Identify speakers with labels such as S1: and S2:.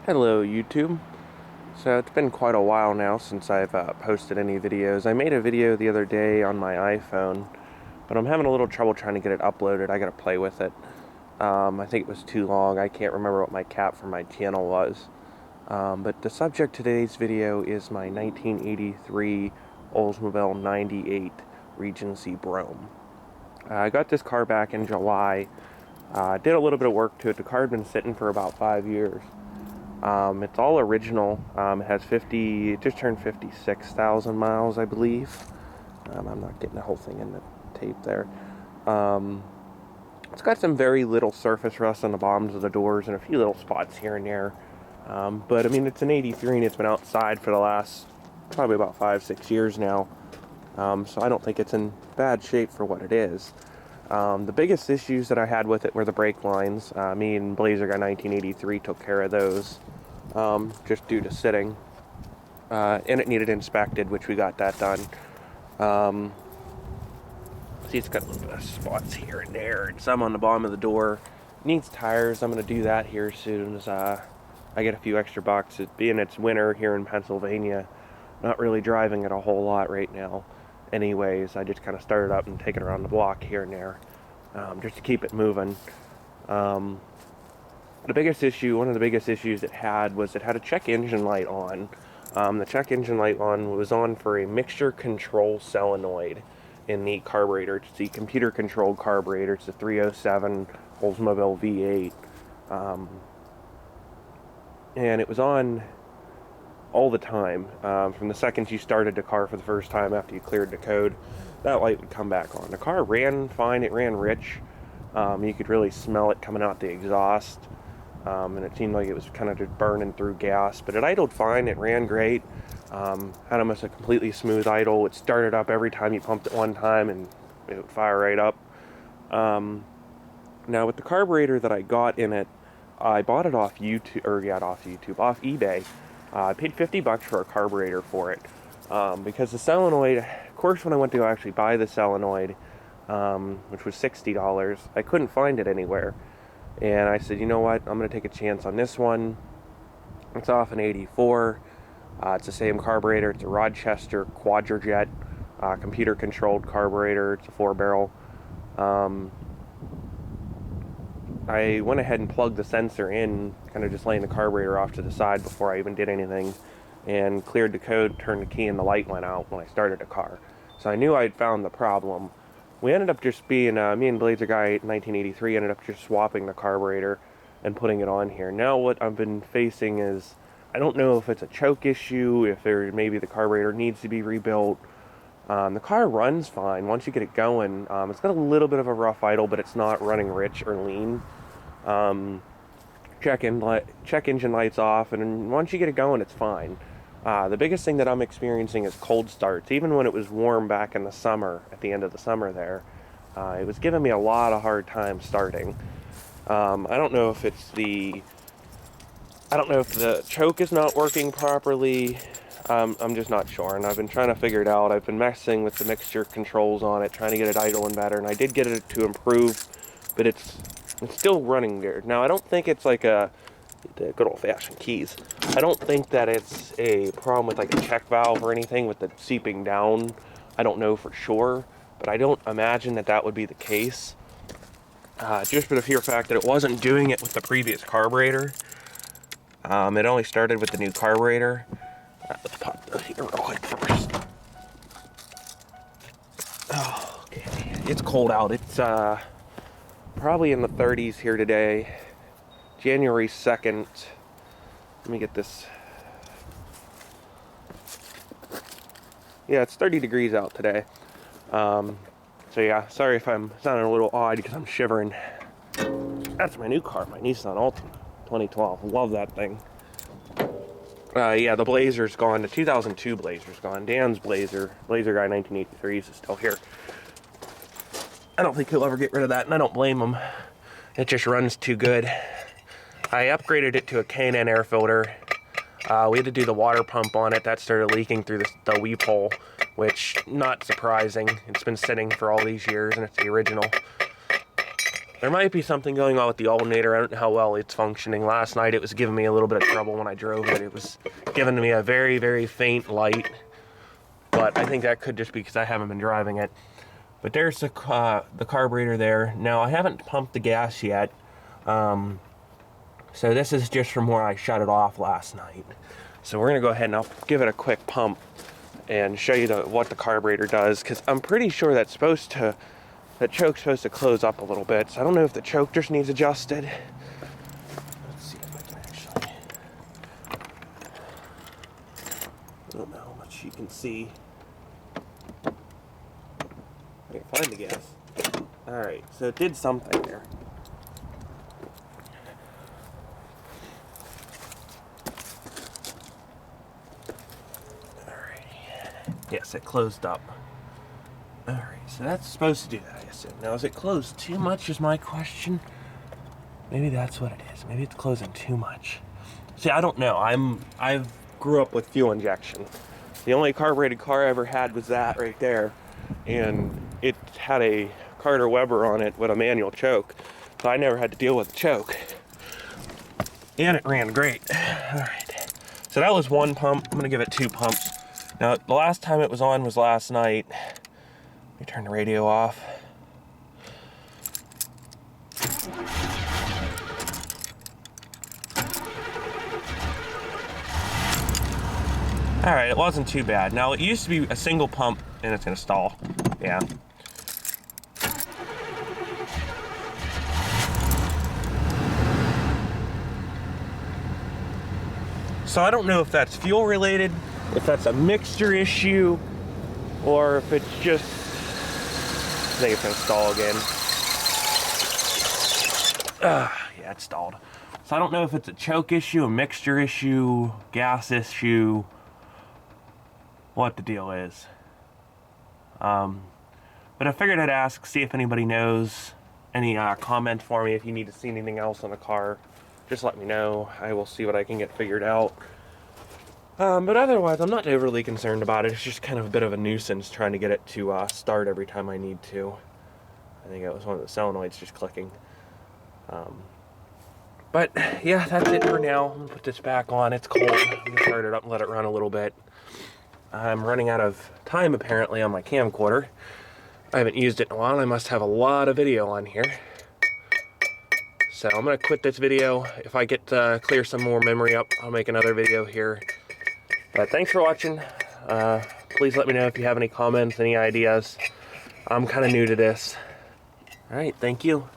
S1: Hello YouTube. So it's been quite a while now since I've posted any videos. I made a video the other day on my iPhone, but I'm having a little trouble trying to get it uploaded. I gotta play with it. I think it was too long. I can't remember what my cap for my channel was. But the subject of today's video is my 1983 Oldsmobile 98 Regency Brougham. I got this car back in July. Did a little bit of work to it. The car had been sitting for about 5 years. It's all original. It has just turned 56,000 miles, I believe. I'm not getting the whole thing in the tape there. It's got some very little surface rust on the bottoms of the doors and a few little spots here and there. But I mean, it's an 83 and it's been outside for the last probably about 5-6 years now. So I don't think it's in bad shape for what it is. The biggest issues that I had with it were the brake lines. Me and Blazer Guy 1983 took care of those, just due to sitting. And it needed inspected, which we got that done. See, it's got a little bit of spots here and there, and some on the bottom of the door. It needs tires. I'm going to do that here as soon as I get a few extra bucks. Being it's winter here in Pennsylvania, not really driving it a whole lot right now. Anyways, I just kind of started up and taken around the block here and there, just to keep it moving. One of the biggest issues it had was it had a check engine light on. The check engine light was on for a mixture control solenoid in the carburetor. It's the computer controlled carburetor. It's a 307 Oldsmobile V8. And it was on all the time. From the second you started the car for the first time after you cleared the code, that light would come back on. The car ran fine. It ran rich. You could really smell it coming out the exhaust, and it seemed like it was kind of just burning through gas, but it idled fine. It ran great. Had almost a completely smooth idle. It started up every time you pumped it one time and it would fire right up. Now with the carburetor that I got in it, I bought it off eBay. I paid $50 for a carburetor for it, because the solenoid, of course, when I went to actually buy the solenoid, which was $60, I couldn't find it anywhere. And I said, you know what, I'm going to take a chance on this one. It's off an 84. It's the same carburetor. It's a Rochester Quadrajet, computer-controlled carburetor. It's a 4-barrel. I went ahead and plugged the sensor in, kind of just laying the carburetor off to the side before I even did anything, and cleared the code, turned the key, and the light went out when I started the car. So I knew I'd found the problem. We ended up just being, me and Blazer Guy 1983 ended up just swapping the carburetor and putting it on here. Now what I've been facing is, I don't know if it's a choke issue, if maybe the carburetor needs to be rebuilt. The car runs fine once you get it going. It's got a little bit of a rough idle, but it's not running rich or lean. Check engine lights off, and once you get it going, it's fine. The biggest thing that I'm experiencing is cold starts. Even when it was warm back in the summer, at the end of the summer there, it was giving me a lot of hard time starting. I don't know if the choke is not working properly. I'm just not sure, and I've been trying to figure it out. I've been messing with the mixture controls on it, trying to get it idling better, and I did get it to improve, but it's still running weird. Now, I don't think it's like the good old-fashioned keys. I don't think that it's a problem with like a check valve or anything with the seeping down. I don't know for sure, but I don't imagine that would be the case. Just for the sheer fact that it wasn't doing it with the previous carburetor. It only started with the new carburetor. Let's pop those here real quick first. Oh, okay. It's cold out. It's probably in the 30s here today. January 2nd. Let me get this. Yeah, it's 30 degrees out today. So yeah, sorry if I'm sounding a little odd because I'm shivering. That's my new car, my Nissan Altima 2012. Love that thing. Yeah, the Blazer's gone. The 2002 Blazer's gone. Dan's Blazer Guy 1983 is still here. I don't think he'll ever get rid of that, and I don't blame him. It just runs too good. I upgraded it to a K&N air filter. We had to do the water pump on it. That started leaking through the weep hole, which, not surprising. It's been sitting for all these years, and it's the original. There might be something going on with the alternator. I don't know how well it's functioning. Last night it was giving me a little bit of trouble when I drove it. It was giving me a very, very faint light. But I think that could just be because I haven't been driving it. But there's the carburetor there. Now, I haven't pumped the gas yet. So this is just from where I shut it off last night. So we're going to go ahead and I'll give it a quick pump and show you what the carburetor does. Because I'm pretty sure that's the choke's supposed to close up a little bit. So I don't know if the choke just needs adjusted. Let's see if I can actually... I don't know how much you can see. I can find the gas. Alright, so it did something there. Yes, it closed up. Alright, so that's supposed to do that, I assume. Now, is it closed too much is my question? Maybe that's what it is. Maybe it's closing too much. See, I don't know. I've grew up with fuel injection. The only carbureted car I ever had was that right there. And it had a Carter Weber on it with a manual choke. So I never had to deal with the choke. And it ran great. Alright. So that was one pump. I'm going to give it 2 pumps. Now, the last time it was on was last night. Let me turn the radio off. Alright, it wasn't too bad. Now, it used to be a single pump, and it's going to stall. Yeah. So I don't know if that's fuel related, if that's a mixture issue, or if it's just... I think it's going to stall again. Yeah, it stalled. So I don't know if it's a choke issue, a mixture issue, gas issue, what the deal is. But I figured I'd ask, see if anybody knows. Any comment for me if you need to see anything else on the car. Just let me know. I will see what I can get figured out. But otherwise, I'm not overly concerned about it. It's just kind of a bit of a nuisance trying to get it to start every time I need to. I think it was one of the solenoids just clicking. But yeah, that's it for now. I'm gonna put this back on. It's cold. I'm gonna start it up and let it run a little bit. I'm running out of time apparently on my camcorder. I haven't used it in a while. I must have a lot of video on here. So I'm gonna quit this video. If I get clear some more memory up, I'll make another video here. But thanks for watching. Please let me know if you have any comments, any ideas. I'm kind of new to this. All right, thank you.